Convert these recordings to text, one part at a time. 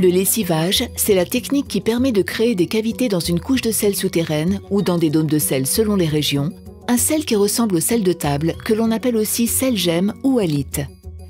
Le lessivage, c'est la technique qui permet de créer des cavités dans une couche de sel souterraine ou dans des dômes de sel selon les régions, un sel qui ressemble au sel de table que l'on appelle aussi sel-gemme ou halite.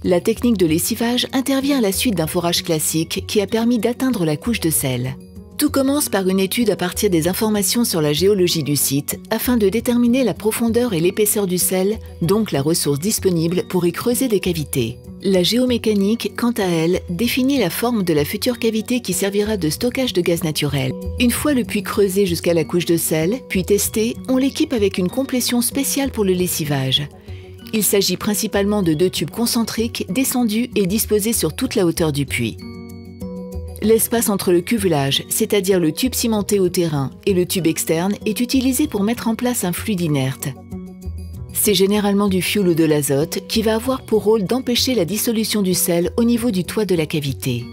La technique de lessivage intervient à la suite d'un forage classique qui a permis d'atteindre la couche de sel. Tout commence par une étude à partir des informations sur la géologie du site afin de déterminer la profondeur et l'épaisseur du sel, donc la ressource disponible pour y creuser des cavités. La géomécanique, quant à elle, définit la forme de la future cavité qui servira de stockage de gaz naturel. Une fois le puits creusé jusqu'à la couche de sel, puis testé, on l'équipe avec une complétion spéciale pour le lessivage. Il s'agit principalement de 2 tubes concentriques descendus et disposés sur toute la hauteur du puits. L'espace entre le cuvelage, c'est-à-dire le tube cimenté au terrain, et le tube externe est utilisé pour mettre en place un fluide inerte. C'est généralement du fioul ou de l'azote qui va avoir pour rôle d'empêcher la dissolution du sel au niveau du toit de la cavité.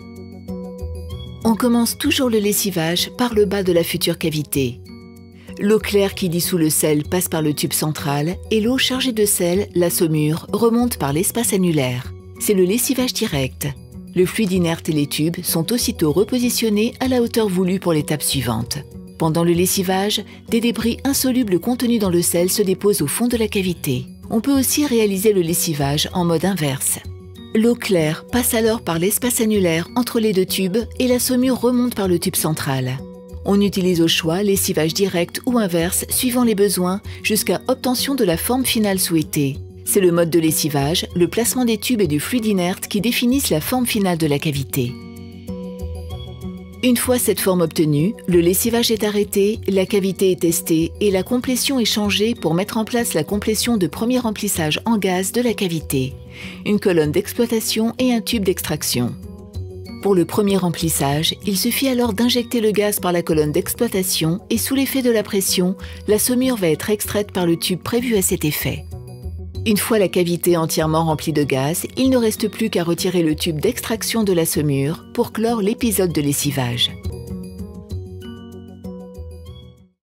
On commence toujours le lessivage par le bas de la future cavité. L'eau claire qui dissout le sel passe par le tube central et l'eau chargée de sel, la saumure, remonte par l'espace annulaire. C'est le lessivage direct. Le fluide inerte et les tubes sont aussitôt repositionnés à la hauteur voulue pour l'étape suivante. Pendant le lessivage, des débris insolubles contenus dans le sel se déposent au fond de la cavité. On peut aussi réaliser le lessivage en mode inverse. L'eau claire passe alors par l'espace annulaire entre les 2 tubes et la saumure remonte par le tube central. On utilise au choix lessivage direct ou inverse suivant les besoins jusqu'à obtention de la forme finale souhaitée. C'est le mode de lessivage, le placement des tubes et du fluide inerte qui définissent la forme finale de la cavité. Une fois cette forme obtenue, le lessivage est arrêté, la cavité est testée et la complétion est changée pour mettre en place la complétion de premier remplissage en gaz de la cavité, une colonne d'exploitation et un tube d'extraction. Pour le premier remplissage, il suffit alors d'injecter le gaz par la colonne d'exploitation et sous l'effet de la pression, la saumure va être extraite par le tube prévu à cet effet. Une fois la cavité entièrement remplie de gaz, il ne reste plus qu'à retirer le tube d'extraction de la saumure pour clore l'épisode de lessivage.